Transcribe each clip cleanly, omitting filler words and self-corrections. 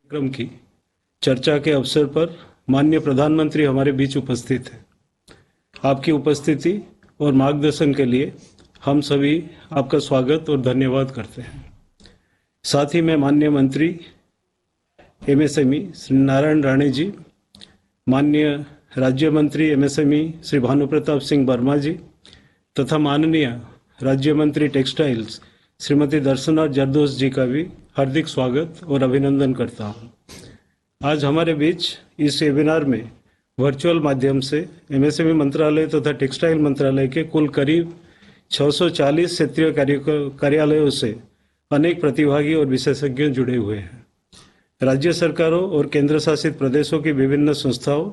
कार्यक्रम की चर्चा के अवसर पर माननीय प्रधानमंत्री हमारे बीच उपस्थित हैं। आपकी उपस्थिति और मार्गदर्शन के लिए हम सभी आपका स्वागत और धन्यवाद करते हैं। साथ ही मैं माननीय मंत्री एमएसएमई श्री नारायण राणे जी, माननीय राज्य मंत्री एमएसएमई श्री भानु प्रताप सिंह वर्मा जी तथा माननीय राज्य मंत्री टेक्सटाइल्स श्रीमती दर्शना जरदोश जी का भी हार्दिक स्वागत और अभिनंदन करता हूं। आज हमारे बीच इस वेबिनार में वर्चुअल माध्यम से एमएसएमई मंत्रालय तथा टेक्सटाइल मंत्रालय के कुल करीब 640 क्षेत्रीय कार्यालयों से अनेक प्रतिभागी और विशेषज्ञ जुड़े हुए हैं। राज्य सरकारों और केंद्र शासित प्रदेशों की विभिन्न संस्थाओं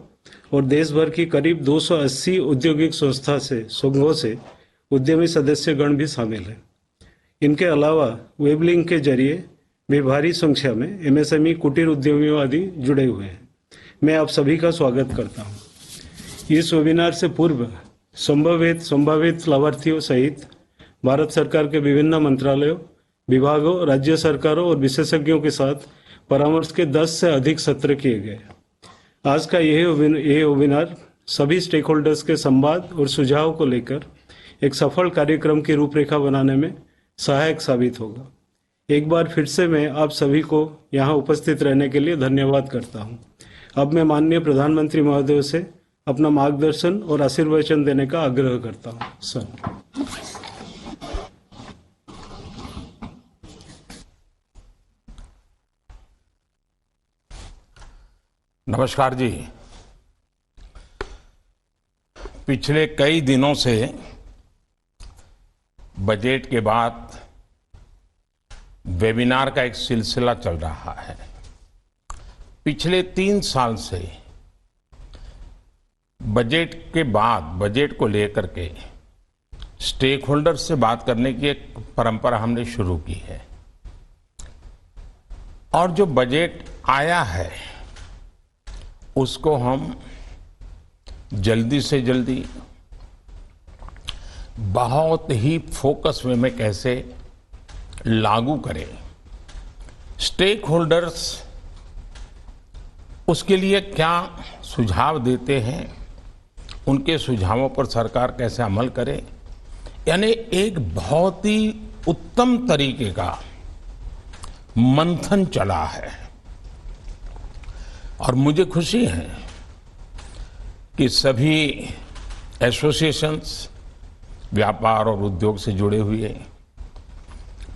और देश भर की करीब 280 औद्योगिक संघों से उद्यमी सदस्यगण भी शामिल हैं। इनके अलावा वेब लिंक के जरिए भी भारी संख्या में एमएसएमई कुटीर उद्यमियों आदि जुड़े हुए हैं। मैं आप सभी का स्वागत करता हूं। इस वेबिनार से पूर्व संभावित लाभार्थियों सहित भारत सरकार के विभिन्न मंत्रालयों, विभागों, राज्य सरकारों और विशेषज्ञों के साथ परामर्श के 10 से अधिक सत्र किए गए। आज का यह वेबिनार सभी स्टेक होल्डर्स के संवाद और सुझाव को लेकर एक सफल कार्यक्रम की रूपरेखा बनाने में सहायक साबित होगा। एक बार फिर से मैं आप सभी को यहाँ उपस्थित रहने के लिए धन्यवाद करता हूँ। अब मैं माननीय प्रधानमंत्री महोदय से अपना मार्गदर्शन और आशीर्वचन देने का आग्रह करता हूँ। सर। नमस्कार जी। पिछले कई दिनों से बजट के बाद वेबिनार का एक सिलसिला चल रहा है। पिछले 3 साल से बजट के बाद बजट को लेकर के स्टेक होल्डर से बात करने की एक परंपरा हमने शुरू की है और जो बजट आया है उसको हम जल्दी से जल्दी बहुत ही फोकस वे में कैसे लागू करें। स्टेक होल्डर्स उसके लिए क्या सुझाव देते हैं, उनके सुझावों पर सरकार कैसे अमल करे, यानी एक बहुत ही उत्तम तरीके का मंथन चला है। और मुझे खुशी है कि सभी एसोसिएशंस, व्यापार और उद्योग से जुड़े हुए,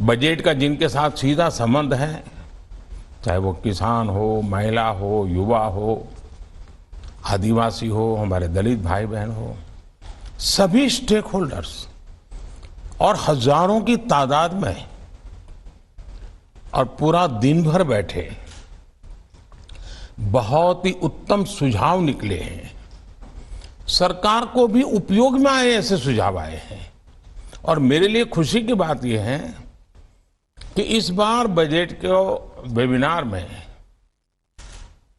बजट का जिनके साथ सीधा संबंध है, चाहे वो किसान हो, महिला हो, युवा हो, आदिवासी हो, हमारे दलित भाई बहन हो, सभी स्टेक होल्डर्स और हजारों की तादाद में और पूरा दिन भर बैठे बहुत ही उत्तम सुझाव निकले हैं। सरकार को भी उपयोग में आए ऐसे सुझाव आए हैं। और मेरे लिए खुशी की बात यह है कि इस बार बजट के वेबिनार में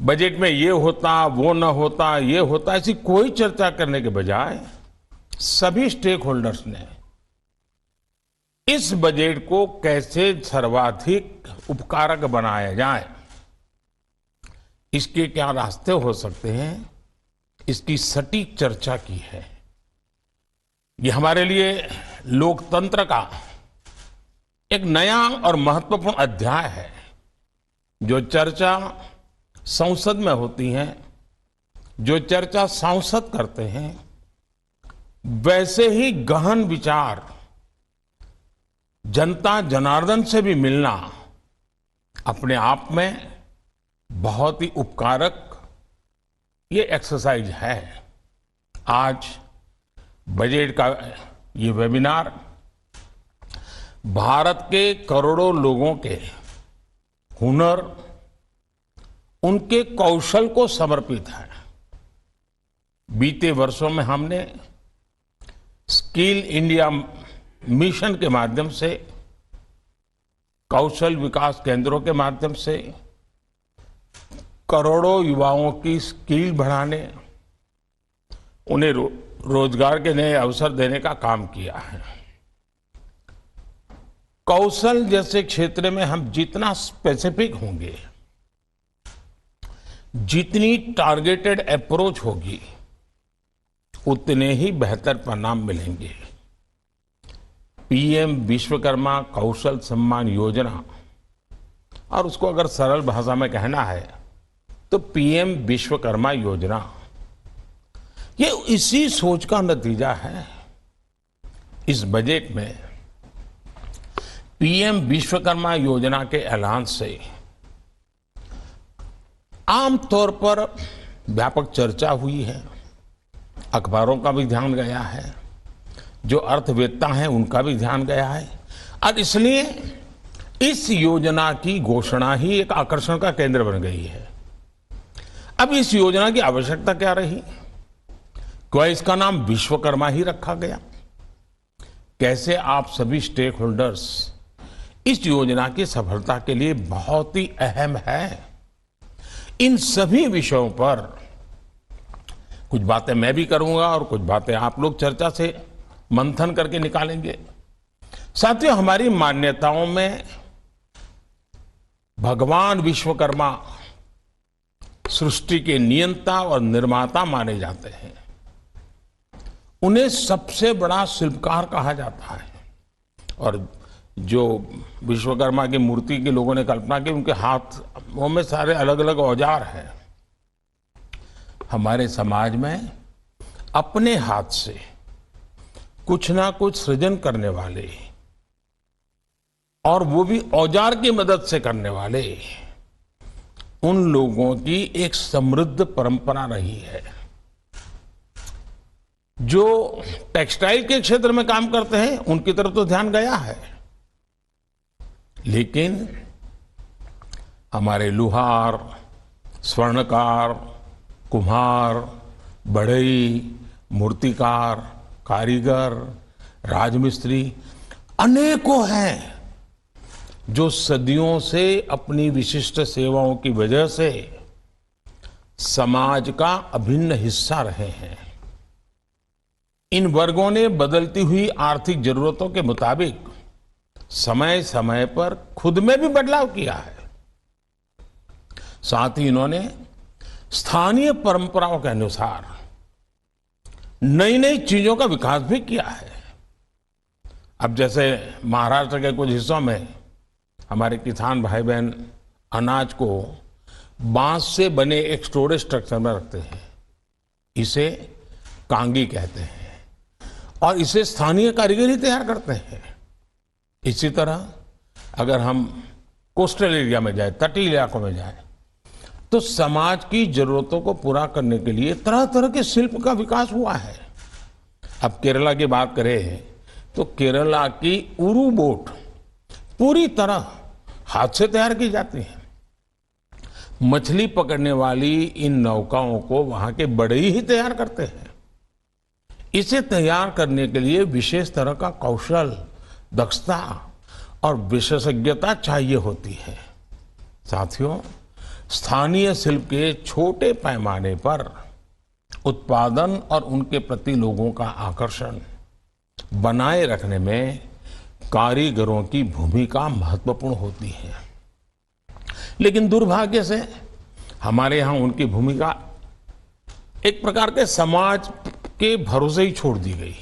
बजट में ये होता, वो न होता, ये होता, ऐसी कोई चर्चा करने के बजाय सभी स्टेक होल्डर्स ने इस बजट को कैसे सर्वाधिक उपकारक बनाया जाए, इसके क्या रास्ते हो सकते हैं, इसकी सटीक चर्चा की है। ये हमारे लिए लोकतंत्र का एक नया और महत्वपूर्ण अध्याय है। जो चर्चा संसद में होती है, जो चर्चा सांसद करते हैं, वैसे ही गहन विचार जनता जनार्दन से भी मिलना अपने आप में बहुत ही उपकारक ये एक्सरसाइज है। आज बजट का ये वेबिनार भारत के करोड़ों लोगों के हुनर, उनके कौशल को समर्पित है। बीते वर्षों में हमने स्किल इंडिया मिशन के माध्यम से, कौशल विकास केंद्रों के माध्यम से करोड़ों युवाओं की स्किल बढ़ाने, उन्हें रोजगार के नए अवसर देने का काम किया है। कौशल जैसे क्षेत्र में हम जितना स्पेसिफिक होंगे, जितनी टारगेटेड अप्रोच होगी उतने ही बेहतर परिणाम मिलेंगे। पीएम विश्वकर्मा कौशल सम्मान योजना, और उसको अगर सरल भाषा में कहना है तो पीएम विश्वकर्मा योजना, ये इसी सोच का नतीजा है। इस बजट में पीएम विश्वकर्मा योजना के ऐलान से आमतौर पर व्यापक चर्चा हुई है, अखबारों का भी ध्यान गया है, जो अर्थवेत्ता हैं उनका भी ध्यान गया है, और इसलिए इस योजना की घोषणा ही एक आकर्षण का केंद्र बन गई है। अब इस योजना की आवश्यकता क्या रही? क्या इसका नाम विश्वकर्मा ही रखा गया? कैसे आप सभी स्टेक होल्डर्स इस योजना की सफलता के लिए बहुत ही अहम है। इन सभी विषयों पर कुछ बातें मैं भी करूंगा और कुछ बातें आप लोग चर्चा से मंथन करके निकालेंगे। साथियों, हमारी मान्यताओं में भगवान विश्वकर्मा सृष्टि के नियंता और निर्माता माने जाते हैं। उन्हें सबसे बड़ा शिल्पकार कहा जाता है, और जो विश्वकर्मा की मूर्ति के लोगों ने कल्पना की, उनके हाथों में सारे अलग अलग औजार हैं। हमारे समाज में अपने हाथ से कुछ ना कुछ सृजन करने वाले, और वो भी औजार की मदद से करने वाले, उन लोगों की एक समृद्ध परंपरा रही है। जो टेक्सटाइल के क्षेत्र में काम करते हैं उनकी तरफ तो ध्यान गया है, लेकिन हमारे लुहार, स्वर्णकार, कुम्हार, बढ़ई, मूर्तिकार, कारीगर, राजमिस्त्री अनेकों हैं जो सदियों से अपनी विशिष्ट सेवाओं की वजह से समाज का अभिन्न हिस्सा रहे हैं। इन वर्गों ने बदलती हुई आर्थिक जरूरतों के मुताबिक समय समय पर खुद में भी बदलाव किया है। साथ ही इन्होंने स्थानीय परंपराओं के अनुसार नई नई चीजों का विकास भी किया है। अब जैसे महाराष्ट्र के कुछ हिस्सों में हमारे किसान भाई बहन अनाज को बांस से बने एक स्टोरेज स्ट्रक्चर में रखते हैं, इसे कांगी कहते हैं, और इसे स्थानीय कारीगर ही तैयार करते हैं। इसी तरह अगर हम कोस्टल एरिया में जाए, तटीय इलाकों में जाए, तो समाज की जरूरतों को पूरा करने के लिए तरह तरह के शिल्प का विकास हुआ है। अब केरला की बात करें तो केरला की उरू बोट पूरी तरह हाथ से तैयार की जाती है। मछली पकड़ने वाली इन नौकाओं को वहां के बढ़ई ही तैयार करते हैं। इसे तैयार करने के लिए विशेष तरह का कौशल, दक्षता और विशेषज्ञता चाहिए होती है। साथियों, स्थानीय शिल्प के छोटे पैमाने पर उत्पादन और उनके प्रति लोगों का आकर्षण बनाए रखने में कारीगरों की भूमिका महत्वपूर्ण होती है। लेकिन दुर्भाग्य से हमारे यहां उनकी भूमिका एक प्रकार के समाज के भरोसे ही छोड़ दी गई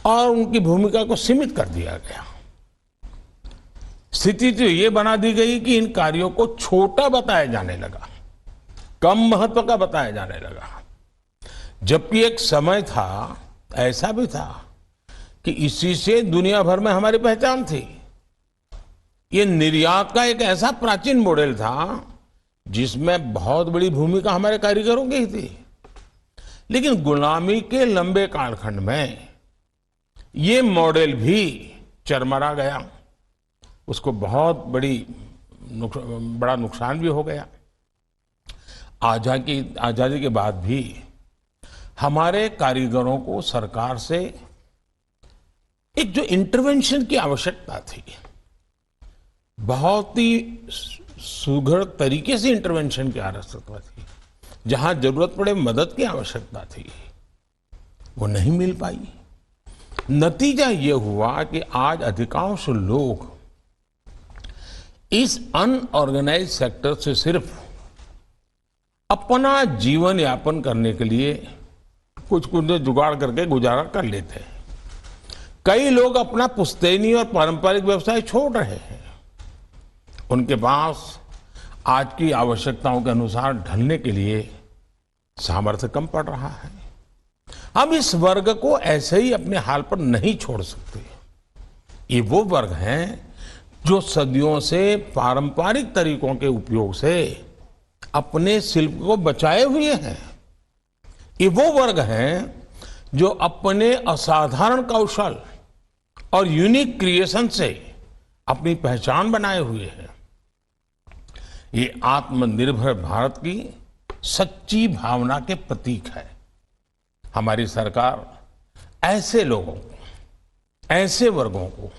और उनकी भूमिका को सीमित कर दिया गया। स्थिति तो ये बना दी गई कि इन कार्यों को छोटा बताया जाने लगा, कम महत्व का बताया जाने लगा। जबकि एक समय था, ऐसा भी था कि इसी से दुनिया भर में हमारी पहचान थी। ये निर्यात का एक ऐसा प्राचीन मॉडल था जिसमें बहुत बड़ी भूमिका हमारे कारीगरों की थी। लेकिन गुलामी के लंबे कालखंड में ये मॉडल भी चरमरा गया, उसको बहुत बड़ा नुकसान भी हो गया। आजादी के बाद भी हमारे कारीगरों को सरकार से एक जो इंटरवेंशन की आवश्यकता थी, बहुत ही सुघड़ तरीके से इंटरवेंशन की आवश्यकता थी, जहां जरूरत पड़े मदद की आवश्यकता थी, वो नहीं मिल पाई। नतीजा ये हुआ कि आज अधिकांश लोग इस अनऑर्गेनाइज्ड सेक्टर से सिर्फ अपना जीवन यापन करने के लिए कुछ कुछ जुगाड़ करके गुजारा कर लेते हैं। कई लोग अपना पुश्तैनी और पारंपरिक व्यवसाय छोड़ रहे हैं। उनके पास आज की आवश्यकताओं के अनुसार ढलने के लिए सामर्थ्य कम पड़ रहा है। हम इस वर्ग को ऐसे ही अपने हाल पर नहीं छोड़ सकते। ये वो वर्ग हैं जो सदियों से पारंपरिक तरीकों के उपयोग से अपने शिल्प को बचाए हुए हैं। ये वो वर्ग हैं जो अपने असाधारण कौशल और यूनिक क्रिएशन से अपनी पहचान बनाए हुए हैं। ये आत्मनिर्भर भारत की सच्ची भावना के प्रतीक है। हमारी सरकार ऐसे लोगों को, ऐसे वर्गों को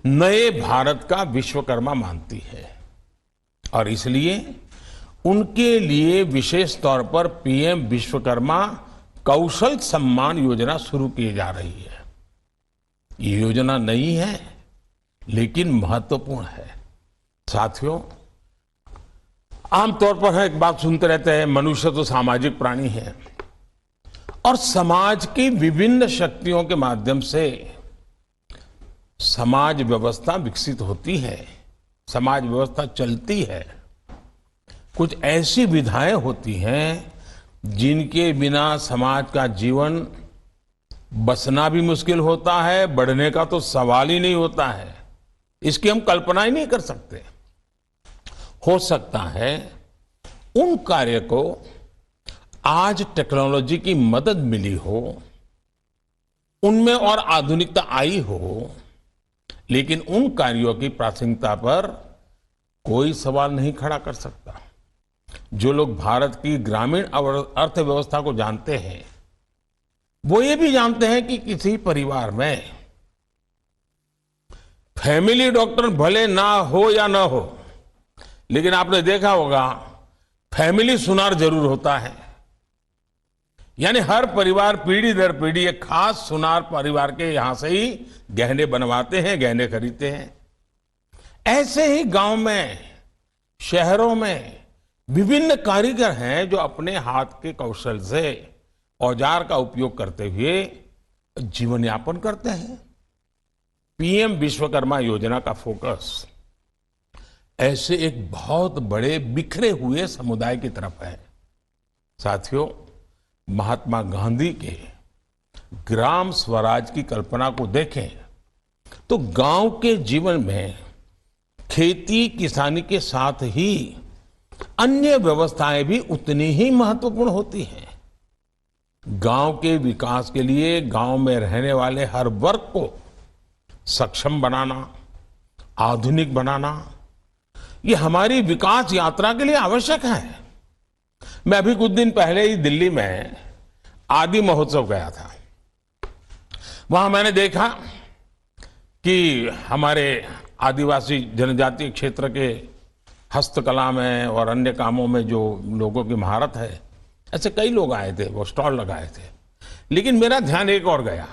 नए भारत का विश्वकर्मा मानती है और इसलिए उनके लिए विशेष तौर पर पीएम विश्वकर्मा कौशल सम्मान योजना शुरू की जा रही है। ये योजना नई है लेकिन महत्वपूर्ण है। साथियों, आमतौर पर हम एक बात सुनते रहते हैं, मनुष्य तो सामाजिक प्राणी है और समाज की विभिन्न शक्तियों के माध्यम से समाज व्यवस्था विकसित होती है, समाज व्यवस्था चलती है। कुछ ऐसी विधाएं होती हैं जिनके बिना समाज का जीवन बसना भी मुश्किल होता है, बढ़ने का तो सवाल ही नहीं होता है। इसकी हम कल्पना ही नहीं कर सकते। हो सकता है उन कार्य को आज टेक्नोलॉजी की मदद मिली हो, उनमें और आधुनिकता आई हो, लेकिन उन कार्यों की प्रासंगिकता पर कोई सवाल नहीं खड़ा कर सकता। जो लोग भारत की ग्रामीण अर्थव्यवस्था को जानते हैं वो ये भी जानते हैं कि किसी परिवार में फैमिली डॉक्टर भले ना हो या ना हो, लेकिन आपने देखा होगा फैमिली सुनार जरूर होता है। यानी हर परिवार पीढ़ी दर पीढ़ी एक खास सुनार परिवार के यहां से ही गहने बनवाते हैं, गहने खरीदते हैं। ऐसे ही गांव में, शहरों में विभिन्न कारीगर हैं जो अपने हाथ के कौशल से औजार का उपयोग करते हुए जीवन यापन करते हैं। पीएम विश्वकर्मा योजना का फोकस ऐसे एक बहुत बड़े बिखरे हुए समुदाय की तरफ है। साथियों, महात्मा गांधी के ग्राम स्वराज की कल्पना को देखें तो गांव के जीवन में खेती किसानी के साथ ही अन्य व्यवस्थाएं भी उतनी ही महत्वपूर्ण होती हैं। गांव के विकास के लिए गांव में रहने वाले हर वर्ग को सक्षम बनाना, आधुनिक बनाना, ये हमारी विकास यात्रा के लिए आवश्यक है। मैं अभी कुछ दिन पहले ही दिल्ली में आदि महोत्सव गया था। वहां मैंने देखा कि हमारे आदिवासी जनजातीय क्षेत्र के हस्तकला में और अन्य कामों में जो लोगों की महारत है, ऐसे कई लोग आए थे, वो स्टॉल लगाए थे। लेकिन मेरा ध्यान एक और गया,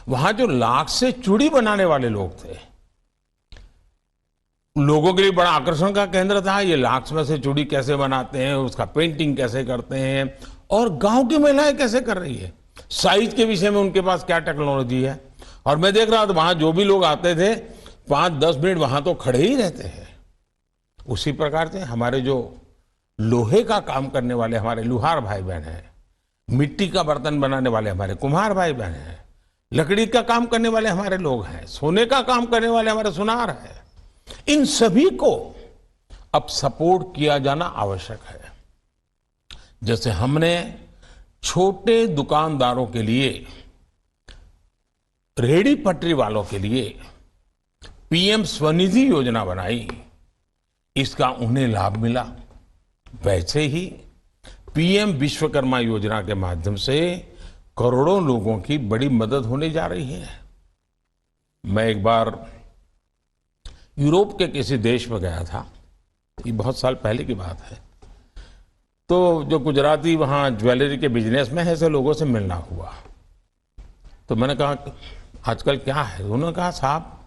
वहां जो लाख से चूड़ी बनाने वाले लोग थे, लोगों के लिए बड़ा आकर्षण का केंद्र था। ये लाख में से चूड़ी कैसे बनाते हैं, उसका पेंटिंग कैसे करते हैं और गांव की महिलाएं कैसे कर रही है, साइज के विषय में उनके पास क्या टेक्नोलॉजी है। और मैं देख रहा था वहां जो भी लोग आते थे 5-10 मिनट वहां तो खड़े ही रहते हैं। उसी प्रकार से हमारे जो लोहे का काम करने वाले हमारे लुहार भाई बहन हैं, मिट्टी का बर्तन बनाने वाले हमारे कुम्हार भाई बहन हैं, लकड़ी का काम करने वाले हमारे लोग हैं, सोने का काम करने वाले हमारे सुनार हैं, इन सभी को अब सपोर्ट किया जाना आवश्यक है। जैसे हमने छोटे दुकानदारों के लिए, रेहड़ी पटरी वालों के लिए पीएम स्वनिधि योजना बनाई, इसका उन्हें लाभ मिला, वैसे ही पीएम विश्वकर्मा योजना के माध्यम से करोड़ों लोगों की बड़ी मदद होने जा रही है। मैं एक बार यूरोप के किसी देश में गया था, ये बहुत साल पहले की बात है। तो जो गुजराती वहाँ ज्वेलरी के बिजनेस में है, ऐसे लोगों से मिलना हुआ। तो मैंने कहा आजकल क्या है? उन्होंने कहा साहब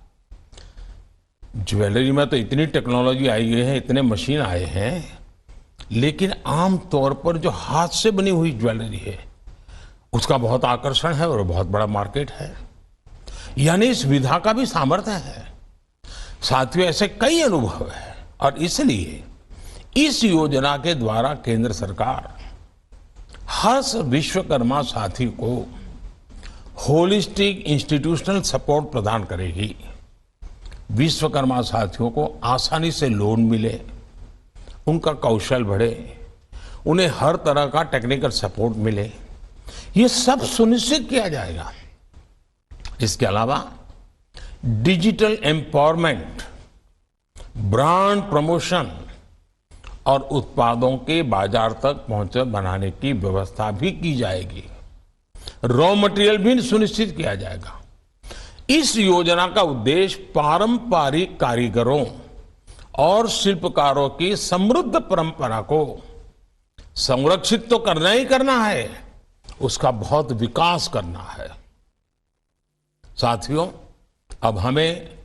ज्वेलरी में तो इतनी टेक्नोलॉजी आई है, इतने मशीन आए हैं लेकिन आम तौर पर जो हाथ से बनी हुई ज्वेलरी है उसका बहुत आकर्षण है और बहुत बड़ा मार्केट है। यानी इस विधा का भी सामर्थ्य है। साथियों, ऐसे कई अनुभव है और इसलिए इस योजना के द्वारा केंद्र सरकार हर विश्वकर्मा साथी को होलिस्टिक इंस्टीट्यूशनल सपोर्ट प्रदान करेगी। विश्वकर्मा साथियों को आसानी से लोन मिले, उनका कौशल बढ़े, उन्हें हर तरह का टेक्निकल सपोर्ट मिले, ये सब सुनिश्चित किया जाएगा। इसके अलावा डिजिटल एम्पावरमेंट, ब्रांड प्रमोशन और उत्पादों के बाजार तक पहुंच बनाने की व्यवस्था भी की जाएगी। रॉ मटेरियल भी सुनिश्चित किया जाएगा। इस योजना का उद्देश्य पारंपरिक कारीगरों और शिल्पकारों की समृद्ध परंपरा को संरक्षित तो करना ही करना है, उसका बहुत विकास करना है। साथियों, अब हमें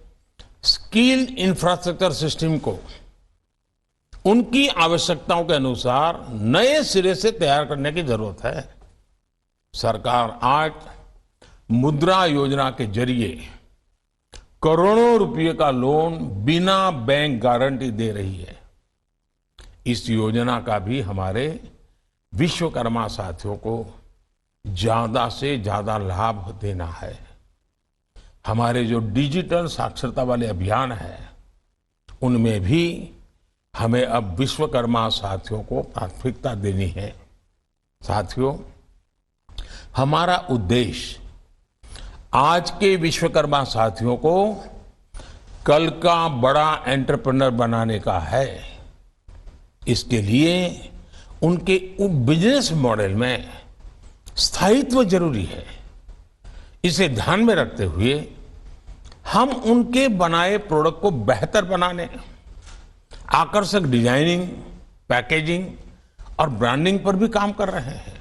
स्किल इंफ्रास्ट्रक्चर सिस्टम को उनकी आवश्यकताओं के अनुसार नए सिरे से तैयार करने की जरूरत है। सरकार आज मुद्रा योजना के जरिए करोड़ों रुपए का लोन बिना बैंक गारंटी दे रही है। इस योजना का भी हमारे विश्वकर्मा साथियों को ज्यादा से ज्यादा लाभ देना है। हमारे जो डिजिटल साक्षरता वाले अभियान है उनमें भी हमें अब विश्वकर्मा साथियों को प्राथमिकता देनी है। साथियों, हमारा उद्देश्य आज के विश्वकर्मा साथियों को कल का बड़ा एंटरप्रेन्योर बनाने का है। इसके लिए उनके बिजनेस मॉडल में स्थायित्व जरूरी है। इसे ध्यान में रखते हुए हम उनके बनाए प्रोडक्ट को बेहतर बनाने, आकर्षक डिजाइनिंग, पैकेजिंग और ब्रांडिंग पर भी काम कर रहे हैं।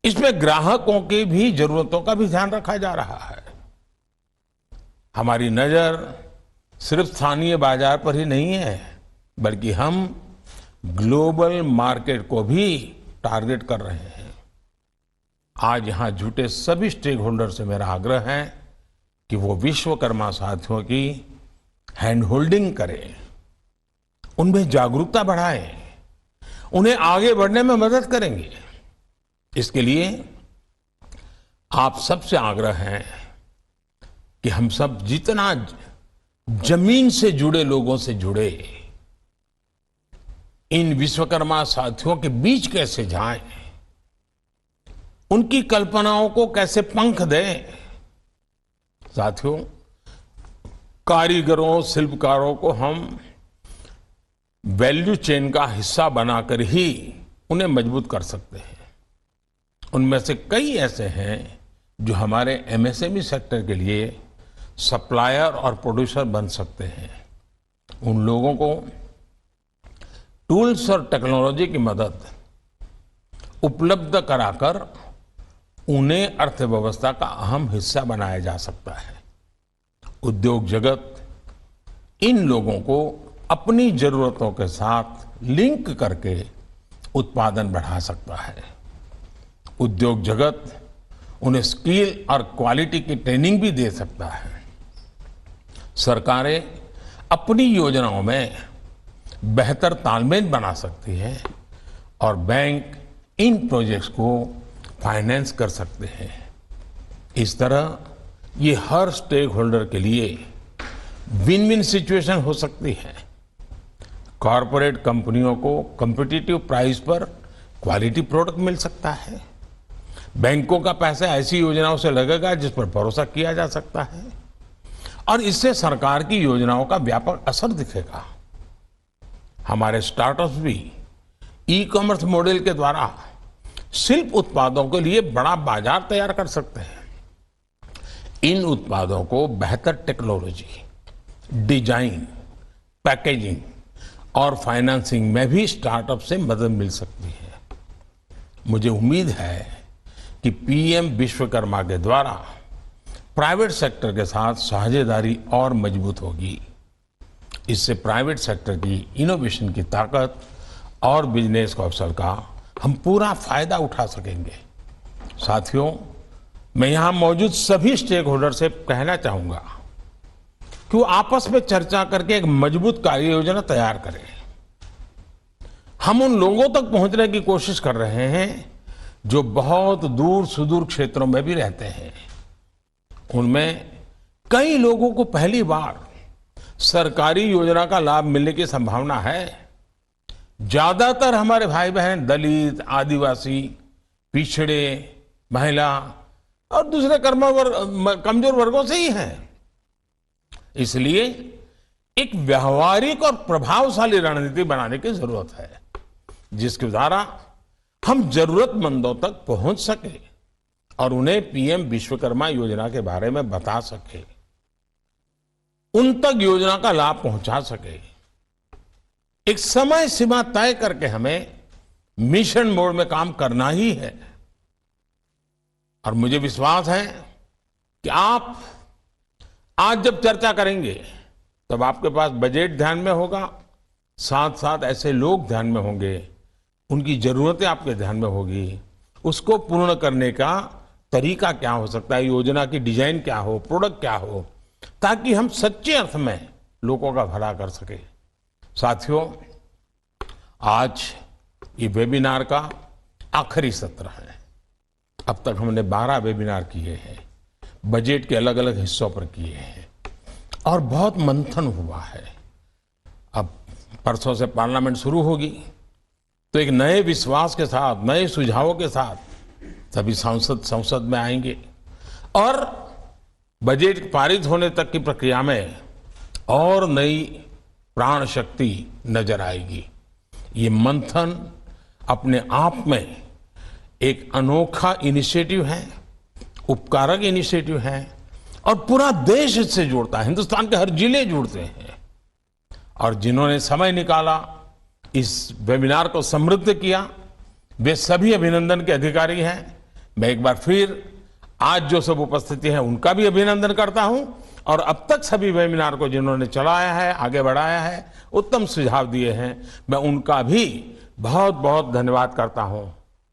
इसमें ग्राहकों की भी जरूरतों का भी ध्यान रखा जा रहा है। हमारी नजर सिर्फ स्थानीय बाजार पर ही नहीं है, बल्कि हम ग्लोबल मार्केट को भी टारगेट कर रहे हैं। आज यहां जुटे सभी स्टेक होल्डर से मेरा आग्रह है कि वो विश्वकर्मा साथियों की हैंड होल्डिंग करें, उनमें जागरूकता बढ़ाएं, उन्हें आगे बढ़ने में मदद करेंगे। इसके लिए आप सबसे आग्रह है कि हम सब जितना जमीन से जुड़े लोगों से जुड़े, इन विश्वकर्मा साथियों के बीच कैसे जाएं, उनकी कल्पनाओं को कैसे पंख दें। साथियों, कारीगरों, शिल्पकारों को हम वैल्यू चेन का हिस्सा बनाकर ही उन्हें मजबूत कर सकते हैं। उनमें से कई ऐसे हैं जो हमारे एमएसएमई सेक्टर के लिए सप्लायर और प्रोड्यूसर बन सकते हैं। उन लोगों को टूल्स और टेक्नोलॉजी की मदद उपलब्ध कराकर उन्हें अर्थव्यवस्था का अहम हिस्सा बनाया जा सकता है। उद्योग जगत इन लोगों को अपनी जरूरतों के साथ लिंक करके उत्पादन बढ़ा सकता है। उद्योग जगत उन्हें स्किल और क्वालिटी की ट्रेनिंग भी दे सकता है। सरकारें अपनी योजनाओं में बेहतर तालमेल बना सकती है और बैंक इन प्रोजेक्ट्स को फाइनेंस कर सकते हैं। इस तरह ये हर स्टेक होल्डर के लिए विन विन सिचुएशन हो सकती है। कॉरपोरेट कंपनियों को कॉम्पिटिटिव प्राइस पर क्वालिटी प्रोडक्ट मिल सकता है। बैंकों का पैसा ऐसी योजनाओं से लगेगा जिस पर भरोसा किया जा सकता है और इससे सरकार की योजनाओं का व्यापक असर दिखेगा। हमारे स्टार्टअप्स भी ई कॉमर्स मॉडल के द्वारा शिल्प उत्पादों के लिए बड़ा बाजार तैयार कर सकते हैं। इन उत्पादों को बेहतर टेक्नोलॉजी, डिजाइन, पैकेजिंग और फाइनेंसिंग में भी स्टार्टअप से मदद मिल सकती है। मुझे उम्मीद है कि पीएम विश्वकर्मा के द्वारा प्राइवेट सेक्टर के साथ साझेदारी और मजबूत होगी। इससे प्राइवेट सेक्टर की इनोवेशन की ताकत और बिजनेस के अवसर का हम पूरा फायदा उठा सकेंगे। साथियों, मैं यहां मौजूद सभी स्टेक होल्डर से कहना चाहूंगा कि वो आपस में चर्चा करके एक मजबूत कार्य योजना तैयार करें। हम उन लोगों तक पहुंचने की कोशिश कर रहे हैं जो बहुत दूर सुदूर क्षेत्रों में भी रहते हैं। उनमें कई लोगों को पहली बार सरकारी योजना का लाभ मिलने की संभावना है। ज्यादातर हमारे भाई बहन दलित, आदिवासी, पिछड़े, महिला और दूसरे कमजोर वर्गों से ही हैं। इसलिए एक व्यवहारिक और प्रभावशाली रणनीति बनाने की जरूरत है, जिसके द्वारा हम जरूरतमंदों तक पहुंच सके और उन्हें पीएम विश्वकर्मा योजना के बारे में बता सके, उन तक योजना का लाभ पहुंचा सके। एक समय सीमा तय करके हमें मिशन मोड में काम करना ही है। और मुझे विश्वास है कि आप आज जब चर्चा करेंगे तब आपके पास बजट ध्यान में होगा, साथ साथ ऐसे लोग ध्यान में होंगे, उनकी जरूरतें आपके ध्यान में होगी, उसको पूर्ण करने का तरीका क्या हो सकता है, योजना की डिजाइन क्या हो, प्रोडक्ट क्या हो, ताकि हम सच्चे अर्थ में लोगों का भला कर सके। साथियों, आज ये वेबिनार का आखिरी सत्र है। अब तक हमने 12 वेबिनार किए हैं, बजट के अलग अलग हिस्सों पर किए हैं और बहुत मंथन हुआ है। अब परसों से पार्लियामेंट शुरू होगी तो एक नए विश्वास के साथ, नए सुझावों के साथ सभी सांसद संसद में आएंगे और बजट पारित होने तक की प्रक्रिया में और नई प्राण शक्ति नजर आएगी। ये मंथन अपने आप में एक अनोखा इनिशिएटिव है, उपकारक इनिशिएटिव है और पूरा देश इससे जुड़ता है, हिंदुस्तान के हर जिले जुड़ते हैं। और जिन्होंने समय निकाला, इस वेबिनार को समृद्ध किया, वे सभी अभिनंदन के अधिकारी हैं। मैं एक बार फिर आज जो सब उपस्थिति है उनका भी अभिनंदन करता हूं और अब तक सभी वेबिनार को जिन्होंने चलाया है, आगे बढ़ाया है, उत्तम सुझाव दिए हैं, मैं उनका भी बहुत बहुत धन्यवाद करता हूं।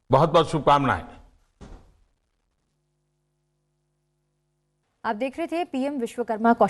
बहुत बहुत शुभकामनाएं। आप देख रहे थे पीएम विश्वकर्मा